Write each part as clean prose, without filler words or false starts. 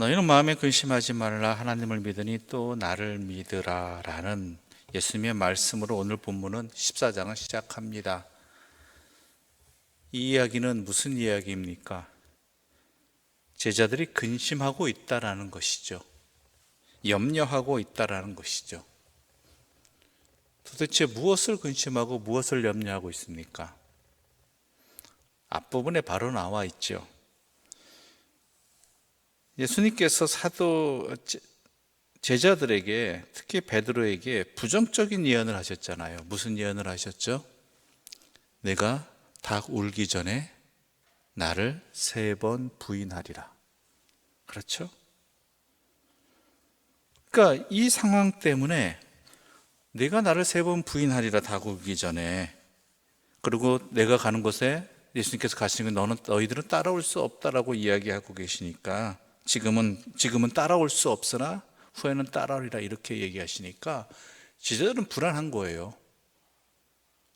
너희는 마음에 근심하지 말라. 하나님을 믿으니 또 나를 믿으라 라는 예수님의 말씀으로 오늘 본문은 14장을 시작합니다. 이 이야기는 무슨 이야기입니까? 제자들이 근심하고 있다라는 것이죠. 염려하고 있다라는 것이죠. 도대체 무엇을 근심하고 무엇을 염려하고 있습니까? 앞부분에 바로 나와 있죠. 예수님께서 제자들에게, 특히 베드로에게 부정적인 예언을 하셨잖아요. 무슨 예언을 하셨죠? 내가 닭 울기 전에 나를 3번 부인하리라. 그렇죠? 그러니까 이 상황 때문에 내가 나를 3번 부인하리라, 닭 울기 전에. 그리고 내가 가는 곳에 예수님께서 가시는 건 너희들은 따라올 수 없다라고 이야기하고 계시니까 지금은 따라올 수 없으나 후에는 따라오리라 이렇게 얘기하시니까 제자들은 불안한 거예요.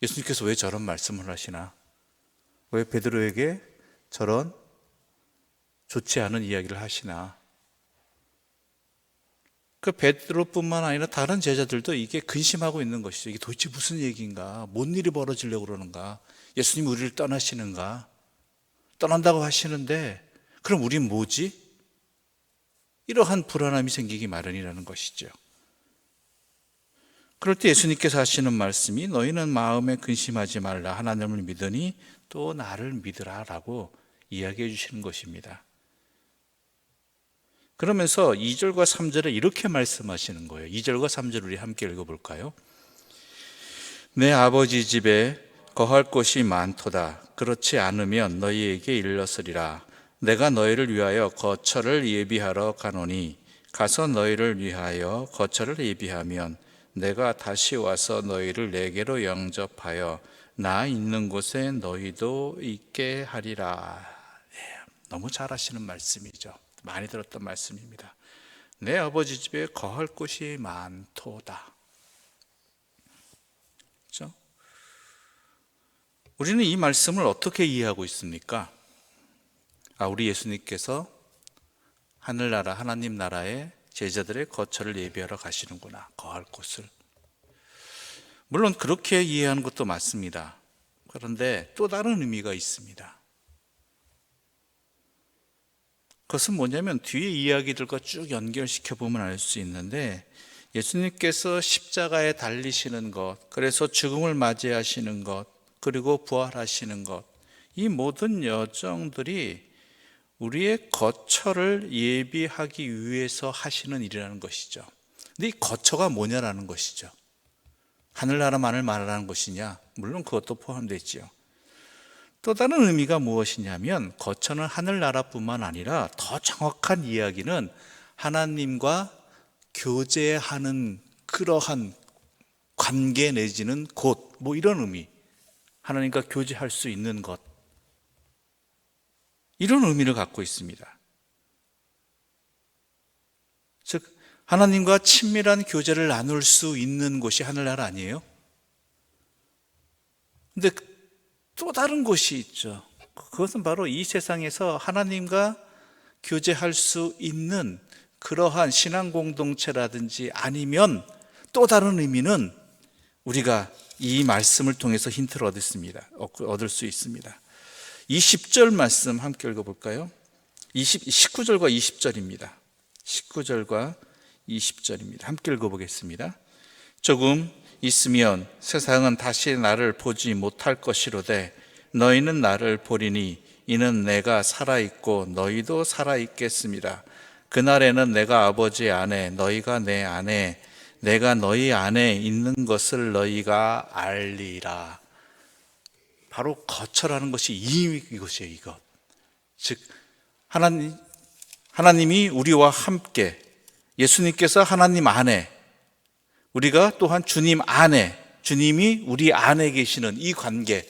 예수님께서 왜 저런 말씀을 하시나? 왜 베드로에게 저런 좋지 않은 이야기를 하시나? 그 베드로뿐만 아니라 다른 제자들도 이게 근심하고 있는 것이죠. 이게 도대체 무슨 얘기인가? 뭔 일이 벌어지려고 그러는가? 예수님 우리를 떠나시는가? 떠난다고 하시는데 그럼 우린 뭐지? 이러한 불안함이 생기기 마련이라는 것이죠. 그럴 때 예수님께서 하시는 말씀이 너희는 마음에 근심하지 말라. 하나님을 믿으니 또 나를 믿으라 라고 이야기해 주시는 것입니다. 그러면서 2절과 3절에 이렇게 말씀하시는 거예요. 2절과 3절 우리 함께 읽어볼까요? 내 아버지 집에 거할 곳이 많도다. 그렇지 않으면 너희에게 일렀으리라. 내가 너희를 위하여 거처를 예비하러 가노니 가서 너희를 위하여 거처를 예비하면 내가 다시 와서 너희를 내게로 영접하여 나 있는 곳에 너희도 있게 하리라. 너무 잘 하시는 말씀이죠. 많이 들었던 말씀입니다. 내 아버지 집에 거할 곳이 많도다. 그렇죠? 우리는 이 말씀을 어떻게 이해하고 있습니까? 우리 예수님께서 하늘나라, 하나님 나라의 제자들의 거처를 예비하러 가시는구나, 거할 곳을. 물론 그렇게 이해하는 것도 맞습니다. 그런데 또 다른 의미가 있습니다. 그것은 뭐냐면 뒤에 이야기들과 쭉 연결시켜 보면 알 수 있는데, 예수님께서 십자가에 달리시는 것, 그래서 죽음을 맞이하시는 것, 그리고 부활하시는 것, 이 모든 여정들이 우리의 거처를 예비하기 위해서 하시는 일이라는 것이죠. 근데 이 거처가 뭐냐라는 것이죠. 하늘나라만을 말하는 것이냐? 물론 그것도 포함되지요. 또 다른 의미가 무엇이냐면 거처는 하늘나라뿐만 아니라 더 정확한 이야기는 하나님과 교제하는 그러한 관계 내지는 곳, 뭐 이런 의미. 하나님과 교제할 수 있는 것, 이런 의미를 갖고 있습니다. 즉 하나님과 친밀한 교제를 나눌 수 있는 곳이 하늘나라 아니에요? 근데 또 다른 곳이 있죠. 그것은 바로 이 세상에서 하나님과 교제할 수 있는 그러한 신앙 공동체라든지 아니면 또 다른 의미는 우리가 이 말씀을 통해서 힌트를 얻을 수 있습니다. 20절 말씀 함께 읽어볼까요? 19절과 20절입니다. 19절과 20절입니다. 함께 읽어보겠습니다. 조금 있으면 세상은 다시 나를 보지 못할 것이로되 너희는 나를 보리니 이는 내가 살아있고 너희도 살아있겠습니다. 그날에는 내가 아버지 안에 너희가 내 안에 내가 너희 안에 있는 것을 너희가 알리라. 바로 거처라는 것이 이것이에요. 이것. 즉 하나님이 우리와 함께, 예수님께서 하나님 안에, 우리가 또한 주님 안에, 주님이 우리 안에 계시는 이 관계,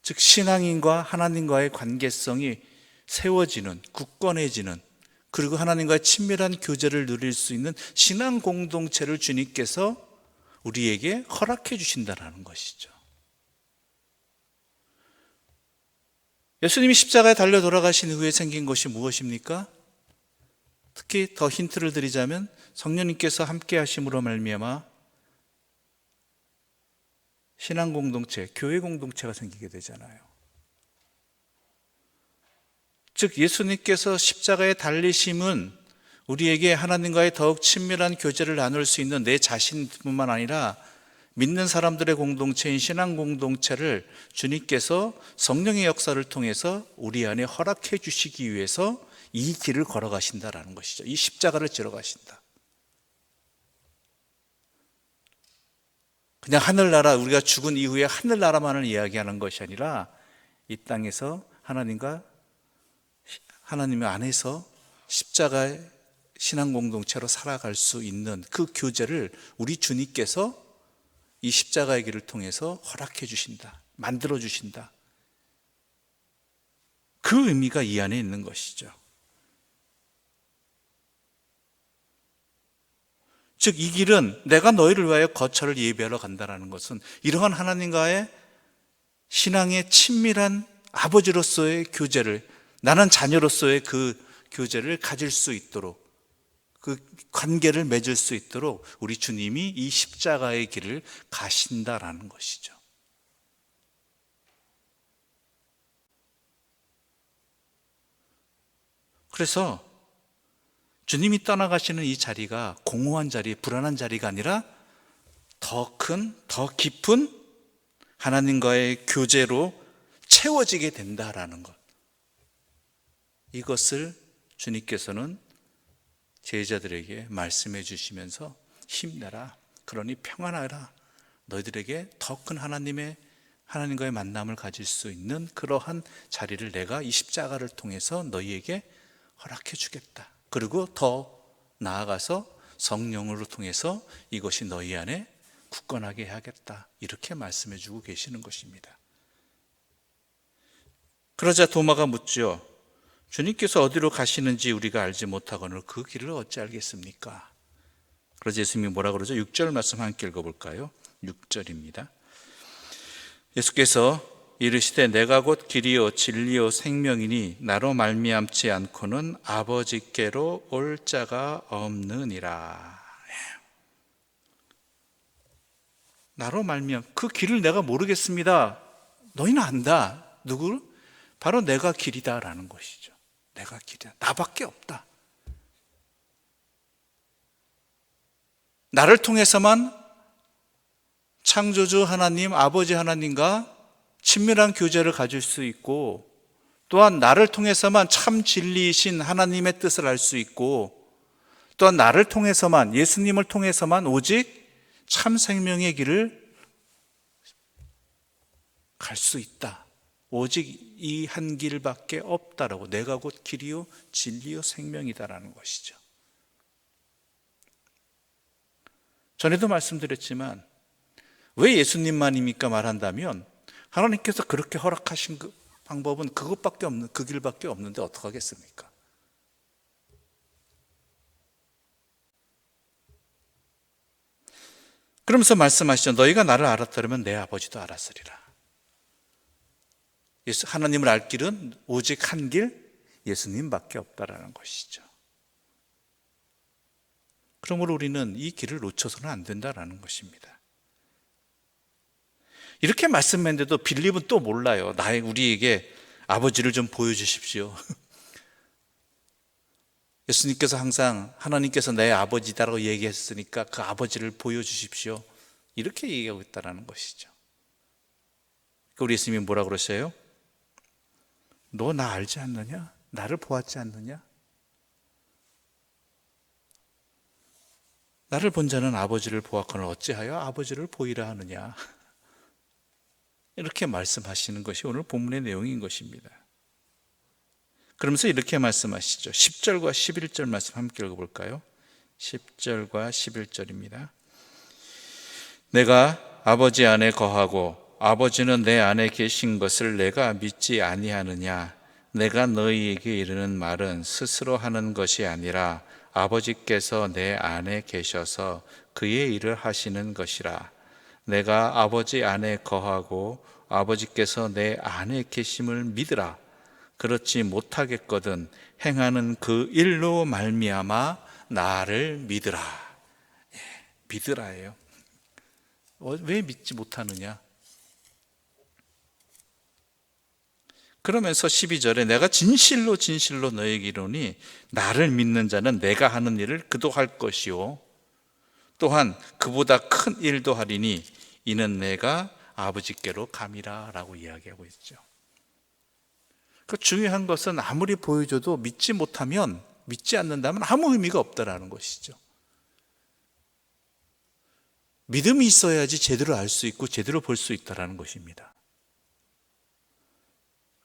즉 신앙인과 하나님과의 관계성이 세워지는, 굳건해지는, 그리고 하나님과의 친밀한 교제를 누릴 수 있는 신앙 공동체를 주님께서 우리에게 허락해 주신다는 것이죠. 예수님이 십자가에 달려 돌아가신 후에 생긴 것이 무엇입니까? 특히 더 힌트를 드리자면 성령님께서 함께 하심으로 말미암아 신앙 공동체, 교회 공동체가 생기게 되잖아요. 즉 예수님께서 십자가에 달리심은 우리에게 하나님과의 더욱 친밀한 교제를 나눌 수 있는 내 자신뿐만 아니라 믿는 사람들의 공동체인 신앙 공동체를 주님께서 성령의 역사를 통해서 우리 안에 허락해 주시기 위해서 이 길을 걸어가신다라는 것이죠. 이 십자가를 지러 가신다. 그냥 하늘나라, 우리가 죽은 이후에 하늘나라만을 이야기하는 것이 아니라 이 땅에서 하나님 안에서 십자가의 신앙 공동체로 살아갈 수 있는 그 교제를 우리 주님께서 이 십자가의 길을 통해서 허락해 주신다, 만들어 주신다. 그 의미가 이 안에 있는 것이죠. 즉 이 길은 내가 너희를 위하여 거처를 예비하러 간다는 것은 이러한 하나님과의 신앙의 친밀한 아버지로서의 교제를, 나는 자녀로서의 그 교제를 가질 수 있도록, 그 관계를 맺을 수 있도록 우리 주님이 이 십자가의 길을 가신다라는 것이죠. 그래서 주님이 떠나가시는 이 자리가 공허한 자리, 불안한 자리가 아니라 더 큰, 더 깊은 하나님과의 교제로 채워지게 된다라는 것. 이것을 주님께서는 제자들에게 말씀해 주시면서 힘내라, 그러니 평안하라, 너희들에게 더 큰 하나님과의 만남을 가질 수 있는 그러한 자리를 내가 이 십자가를 통해서 너희에게 허락해 주겠다. 그리고 더 나아가서 성령으로 통해서 이것이 너희 안에 굳건하게 해야겠다. 이렇게 말씀해 주고 계시는 것입니다. 그러자 도마가 묻죠. 주님께서 어디로 가시는지 우리가 알지 못하거늘 그 길을 어찌 알겠습니까? 그러자 예수님이 뭐라 그러죠? 6절 말씀 함께 읽어볼까요? 6절입니다. 예수께서 이르시되 내가 곧 길이요 진리요 생명이니 나로 말미암지 않고는 아버지께로 올 자가 없느니라. 나로 말미암, 그 길을 내가 모르겠습니다. 너희는 안다. 누구? 바로 내가 길이다라는 것이죠. 내가 길이다. 나밖에 없다. 나를 통해서만 창조주 하나님, 아버지 하나님과 친밀한 교제를 가질 수 있고, 또한 나를 통해서만 참 진리이신 하나님의 뜻을 알 수 있고, 또한 나를 통해서만, 예수님을 통해서만 오직 참 생명의 길을 갈 수 있다. 오직 이 한 길밖에 없다라고, 내가 곧 길이요 진리요 생명이다라는 것이죠. 전에도 말씀드렸지만 왜 예수님만입니까 말한다면, 하나님께서 그렇게 허락하신 그 방법은 그것밖에 없는, 그 길밖에 없는데 어떡하겠습니까? 그러면서 말씀하시죠. 너희가 나를 알았다면 내 아버지도 알았으리라. 하나님을 알 길은 오직 한 길, 예수님밖에 없다라는 것이죠. 그러므로 우리는 이 길을 놓쳐서는 안 된다라는 것입니다. 이렇게 말씀했는데도 빌립은 또 몰라요. 우리에게 아버지를 좀 보여주십시오. 예수님께서 항상 하나님께서 내 아버지다라고 얘기했으니까 그 아버지를 보여주십시오. 이렇게 얘기하고 있다는 것이죠. 우리 예수님이 뭐라 그러셔요? 너 나 알지 않느냐? 나를 보았지 않느냐? 나를 본 자는 아버지를 보았거늘 어찌하여 아버지를 보이라 하느냐? 이렇게 말씀하시는 것이 오늘 본문의 내용인 것입니다. 그러면서 이렇게 말씀하시죠. 10절과 11절 말씀 함께 읽어볼까요? 10절과 11절입니다. 내가 아버지 안에 거하고 아버지는 내 안에 계신 것을 내가 믿지 아니하느냐? 내가 너희에게 이르는 말은 스스로 하는 것이 아니라 아버지께서 내 안에 계셔서 그의 일을 하시는 것이라. 내가 아버지 안에 거하고 아버지께서 내 안에 계심을 믿으라. 그렇지 못하겠거든 행하는 그 일로 말미암아 나를 믿으라. 믿으라예요. 왜 믿지 못하느냐? 그러면서 12절에 내가 진실로 진실로 너에게 이르노니 나를 믿는 자는 내가 하는 일을 그도 할 것이요 또한 그보다 큰 일도 하리니 이는 내가 아버지께로 감이라 라고 이야기하고 있죠. 그 중요한 것은 아무리 보여줘도 믿지 못하면, 믿지 않는다면 아무 의미가 없다라는 것이죠. 믿음이 있어야지 제대로 알 수 있고 제대로 볼 수 있다라는 것입니다.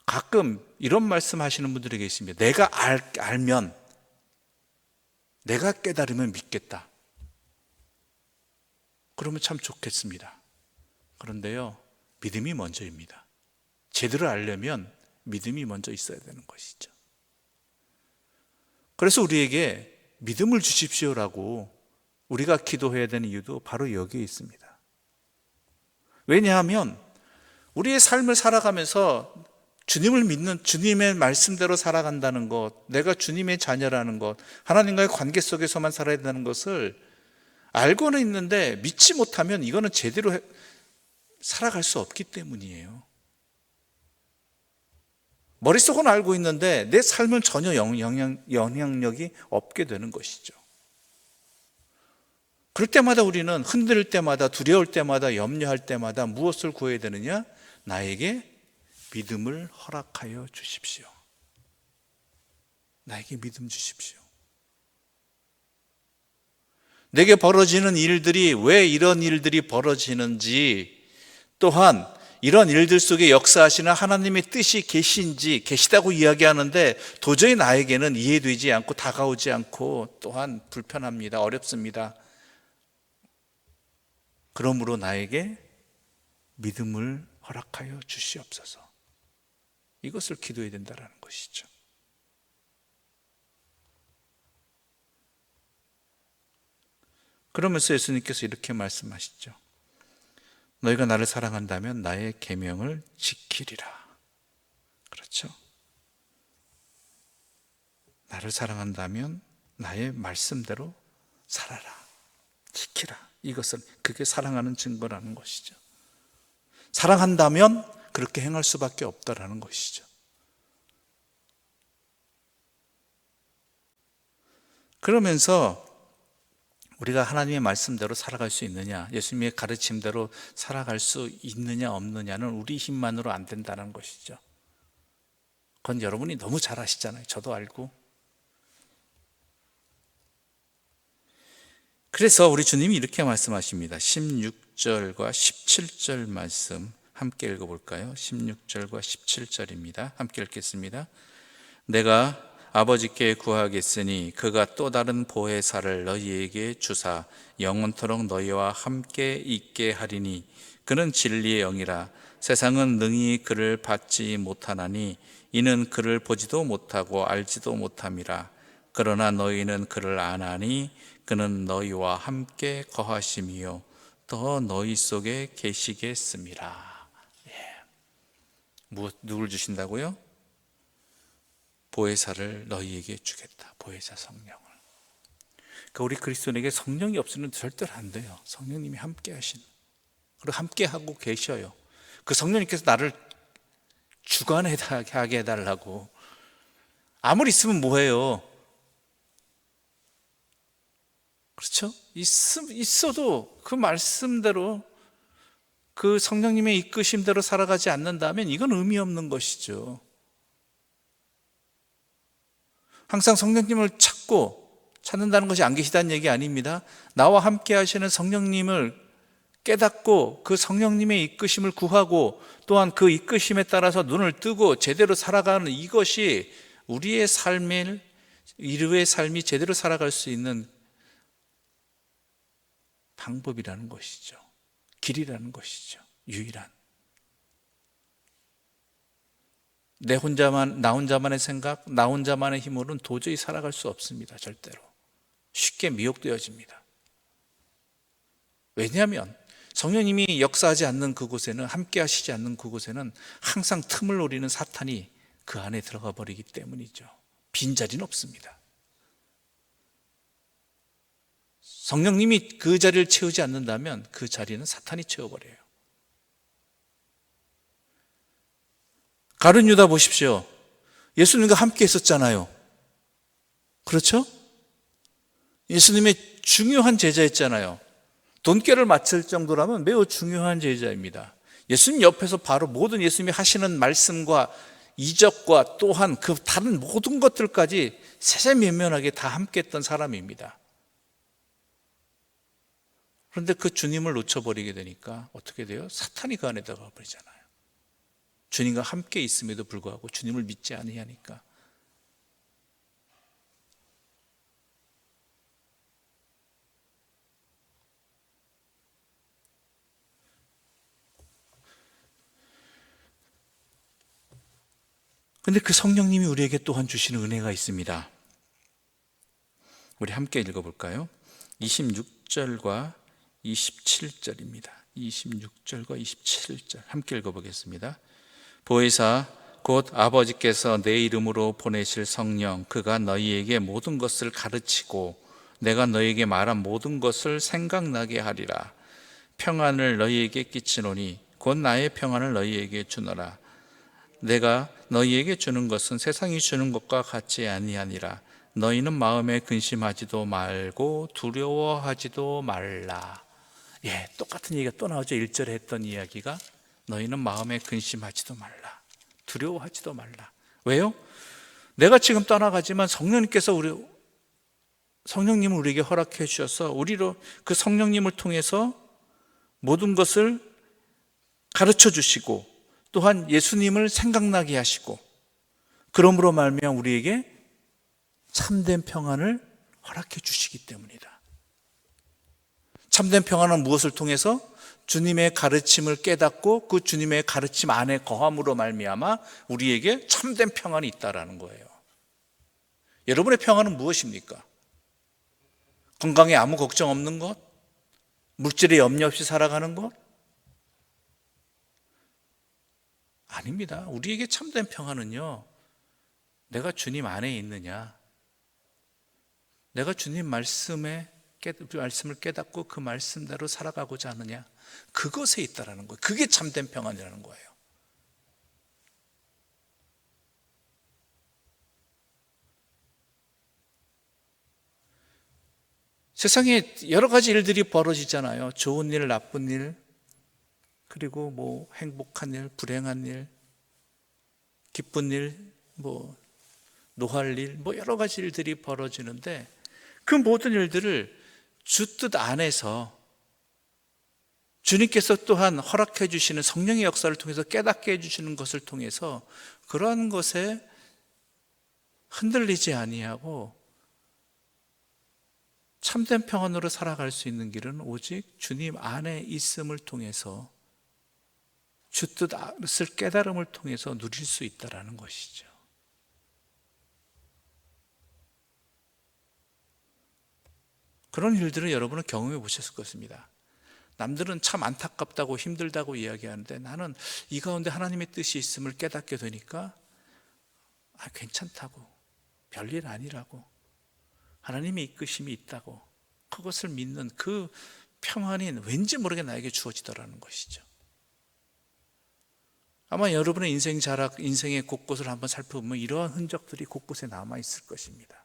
가끔 이런 말씀 하시는 분들이 계십니다. 내가 알면, 내가 깨달으면 믿겠다. 그러면 참 좋겠습니다. 그런데요, 믿음이 먼저입니다. 제대로 알려면 믿음이 먼저 있어야 되는 것이죠. 그래서 우리에게 믿음을 주십시오라고 우리가 기도해야 되는 이유도 바로 여기에 있습니다. 왜냐하면 우리의 삶을 살아가면서 주님을 믿는, 주님의 말씀대로 살아간다는 것, 내가 주님의 자녀라는 것, 하나님과의 관계 속에서만 살아야 되는 것을 알고는 있는데 믿지 못하면 이거는 제대로 살아갈 수 없기 때문이에요. 머릿속은 알고 있는데 내 삶은 전혀 영향력이 없게 되는 것이죠. 그럴 때마다 우리는 흔들릴 때마다, 두려울 때마다, 염려할 때마다 무엇을 구해야 되느냐? 나에게 믿음을 허락하여 주십시오. 나에게 믿음 주십시오. 내게 벌어지는 일들이 왜 이런 일들이 벌어지는지, 또한 이런 일들 속에 역사하시는 하나님의 뜻이 계시다고 이야기하는데 도저히 나에게는 이해되지 않고 다가오지 않고 또한 불편합니다. 어렵습니다. 그러므로 나에게 믿음을 허락하여 주시옵소서. 이것을 기도해야 된다는 것이죠. 그러면서 예수님께서 이렇게 말씀하시죠. 너희가 나를 사랑한다면 나의 계명을 지키리라. 그렇죠? 나를 사랑한다면 나의 말씀대로 살아라. 지키라. 그게 사랑하는 증거라는 것이죠. 사랑한다면 그렇게 행할 수밖에 없다라는 것이죠. 그러면서 우리가 하나님의 말씀대로 살아갈 수 있느냐, 예수님의 가르침대로 살아갈 수 있느냐 없느냐는 우리 힘만으로 안 된다는 것이죠. 그건 여러분이 너무 잘 아시잖아요. 저도 알고. 그래서 우리 주님이 이렇게 말씀하십니다. 16절과 17절 말씀 함께 읽어볼까요? 16절과 17절입니다. 함께 읽겠습니다. 내가 아버지께 구하겠으니 그가 또 다른 보혜사를 너희에게 주사 영원토록 너희와 함께 있게 하리니 그는 진리의 영이라. 세상은 능히 그를 받지 못하나니 이는 그를 보지도 못하고 알지도 못함이라. 그러나 너희는 그를 아나니 그는 너희와 함께 거하심이요 더 너희 속에 계시겠습니다. 누굴 주신다고요? 보혜사를 너희에게 주겠다. 보혜사 성령을. 그러니까 우리 그리스도인에게 성령이 없으면 절대로 안 돼요. 성령님이 함께 하시는, 그리고 함께 하고 계셔요. 그 성령님께서 나를 주관하게 해달라고. 아무리 있으면 뭐해요? 그렇죠? 있어도 그 말씀대로, 그 성령님의 이끄심대로 살아가지 않는다면 이건 의미 없는 것이죠. 항상 성령님을 찾는다는 것이 안 계시다는 얘기 아닙니다. 나와 함께 하시는 성령님을 깨닫고 그 성령님의 이끄심을 구하고 또한 그 이끄심에 따라서 눈을 뜨고 제대로 살아가는 이것이 우리의 인류의 삶이 제대로 살아갈 수 있는 방법이라는 것이죠. 길이라는 것이죠. 유일한. 나 혼자만의 생각, 나 혼자만의 힘으로는 도저히 살아갈 수 없습니다. 절대로. 쉽게 미혹되어집니다. 왜냐하면 성령님이 역사하지 않는 그곳에는, 함께 하시지 않는 그곳에는 항상 틈을 노리는 사탄이 그 안에 들어가 버리기 때문이죠. 빈자리는 없습니다. 성령님이 그 자리를 채우지 않는다면 그 자리는 사탄이 채워버려요. 가룟 유다 보십시오. 예수님과 함께 있었잖아요. 그렇죠? 예수님의 중요한 제자였잖아요. 돈깨를 맞출 정도라면 매우 중요한 제자입니다. 예수님 옆에서 바로 모든 예수님이 하시는 말씀과 이적과 또한 그 다른 모든 것들까지 세세면면하게 다 함께했던 사람입니다. 그런데 그 주님을 놓쳐버리게 되니까 어떻게 돼요? 사탄이 그 안에 들어가 버리잖아요. 주님과 함께 있음에도 불구하고 주님을 믿지 아니하니까. 근데 그 성령님이 우리에게 또한 주시는 은혜가 있습니다. 우리 함께 읽어볼까요? 26절과 27절입니다. 26절과 27절 함께 읽어보겠습니다. 보혜사 곧 아버지께서 내 이름으로 보내실 성령 그가 너희에게 모든 것을 가르치고 내가 너희에게 말한 모든 것을 생각나게 하리라. 평안을 너희에게 끼치노니 곧 나의 평안을 너희에게 주노라. 내가 너희에게 주는 것은 세상이 주는 것과 같지 아니하니라. 너희는 마음에 근심하지도 말고 두려워하지도 말라. 똑같은 얘기가 또 나오죠. 1절에 했던 이야기가 너희는 마음에 근심하지도 말라. 두려워하지도 말라. 왜요? 내가 지금 떠나가지만 성령님을 우리에게 허락해 주셔서 우리로 그 성령님을 통해서 모든 것을 가르쳐 주시고 또한 예수님을 생각나게 하시고 그러므로 말미암아 우리에게 참된 평안을 허락해 주시기 때문이다. 참된 평안은 무엇을 통해서? 주님의 가르침을 깨닫고 그 주님의 가르침 안에 거함으로 말미암아 우리에게 참된 평안이 있다라는 거예요. 여러분의 평안은 무엇입니까? 건강에 아무 걱정 없는 것? 물질에 염려 없이 살아가는 것? 아닙니다. 우리에게 참된 평안은요, 내가 주님 안에 있느냐, 내가 주님 말씀을 깨닫고 그 말씀대로 살아가고자 하느냐, 그것에 있다라는 거예요. 그게 참된 평안이라는 거예요. 세상에 여러 가지 일들이 벌어지잖아요. 좋은 일, 나쁜 일, 그리고 뭐 행복한 일, 불행한 일, 기쁜 일, 뭐 노할 일, 뭐 여러 가지 일들이 벌어지는데 그 모든 일들을 주 뜻 안에서 주님께서 또한 허락해 주시는 성령의 역사를 통해서 깨닫게 해주시는 것을 통해서 그러한 것에 흔들리지 아니하고 참된 평안으로 살아갈 수 있는 길은 오직 주님 안에 있음을 통해서 주 뜻을 깨달음을 통해서 누릴 수 있다는 것이죠. 그런 일들을 여러분은 경험해 보셨을 것입니다. 남들은 참 안타깝다고 힘들다고 이야기하는데 나는 이 가운데 하나님의 뜻이 있음을 깨닫게 되니까 괜찮다고, 별일 아니라고, 하나님의 이끄심이 있다고 그것을 믿는 그 평안이 왠지 모르게 나에게 주어지더라는 것이죠. 아마 여러분의 인생 자락, 인생의 곳곳을 한번 살펴보면 이러한 흔적들이 곳곳에 남아있을 것입니다.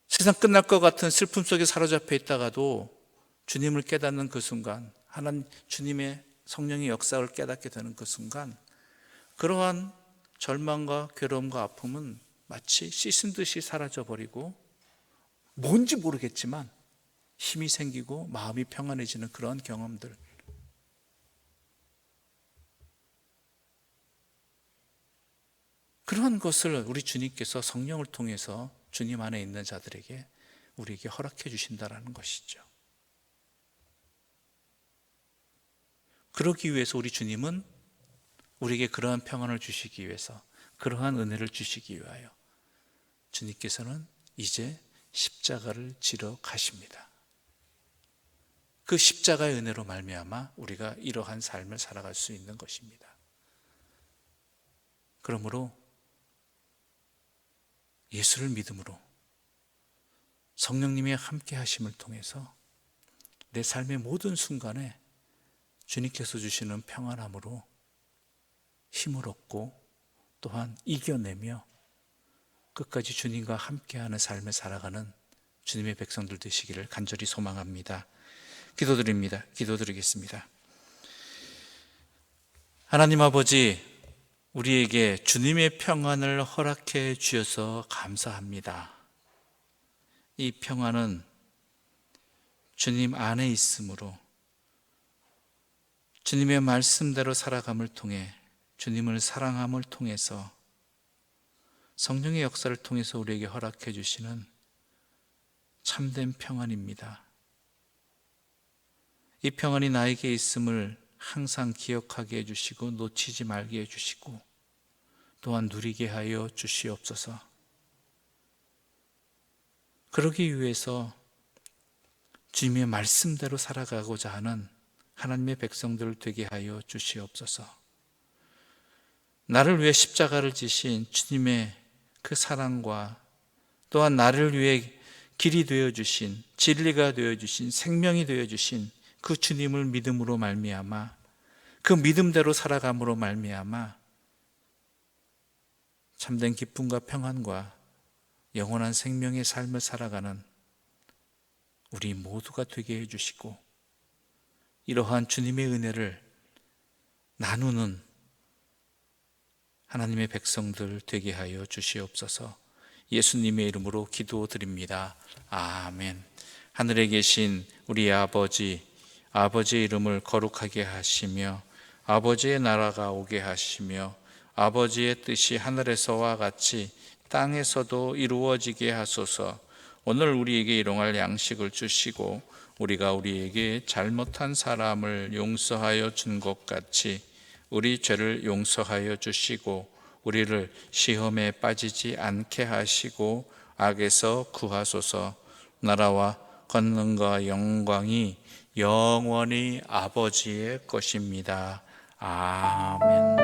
세상 끝날 것 같은 슬픔 속에 사로잡혀 있다가도 주님을 깨닫는 그 순간, 하나님 주님의 성령의 역사를 깨닫게 되는 그 순간 그러한 절망과 괴로움과 아픔은 마치 씻은 듯이 사라져버리고 뭔지 모르겠지만 힘이 생기고 마음이 평안해지는 그런 경험들, 그러한 것을 우리 주님께서 성령을 통해서 주님 안에 있는 자들에게 우리에게 허락해 주신다는 것이죠. 그러기 위해서 우리 주님은 우리에게 그러한 평안을 주시기 위해서, 그러한 은혜를 주시기 위하여 주님께서는 이제 십자가를 지러 가십니다. 그 십자가의 은혜로 말미암아 우리가 이러한 삶을 살아갈 수 있는 것입니다. 그러므로 예수를 믿음으로 성령님의 함께 하심을 통해서 내 삶의 모든 순간에 주님께서 주시는 평안함으로 힘을 얻고 또한 이겨내며 끝까지 주님과 함께하는 삶을 살아가는 주님의 백성들 되시기를 간절히 소망합니다. 기도드리겠습니다. 하나님 아버지, 우리에게 주님의 평안을 허락해 주셔서 감사합니다. 이 평안은 주님 안에 있으므로 주님의 말씀대로 살아감을 통해 주님을 사랑함을 통해서 성령의 역사를 통해서 우리에게 허락해 주시는 참된 평안입니다. 이 평안이 나에게 있음을 항상 기억하게 해주시고 놓치지 말게 해주시고 또한 누리게 하여 주시옵소서. 그러기 위해서 주님의 말씀대로 살아가고자 하는 하나님의 백성들 되게 하여 주시옵소서. 나를 위해 십자가를 지신 주님의 그 사랑과 또한 나를 위해 길이 되어주신, 진리가 되어주신, 생명이 되어주신 그 주님을 믿음으로 말미암아 그 믿음대로 살아감으로 말미암아 참된 기쁨과 평안과 영원한 생명의 삶을 살아가는 우리 모두가 되게 해주시고 이러한 주님의 은혜를 나누는 하나님의 백성들 되게 하여 주시옵소서. 예수님의 이름으로 기도드립니다. 아멘. 하늘에 계신 우리 아버지, 아버지의 이름을 거룩하게 하시며 아버지의 나라가 오게 하시며 아버지의 뜻이 하늘에서와 같이 땅에서도 이루어지게 하소서. 오늘 우리에게 일용할 양식을 주시고 우리가 우리에게 잘못한 사람을 용서하여 준 것 같이 우리 죄를 용서하여 주시고 우리를 시험에 빠지지 않게 하시고 악에서 구하소서. 나라와 권능과 영광이 영원히 아버지의 것입니다. 아멘.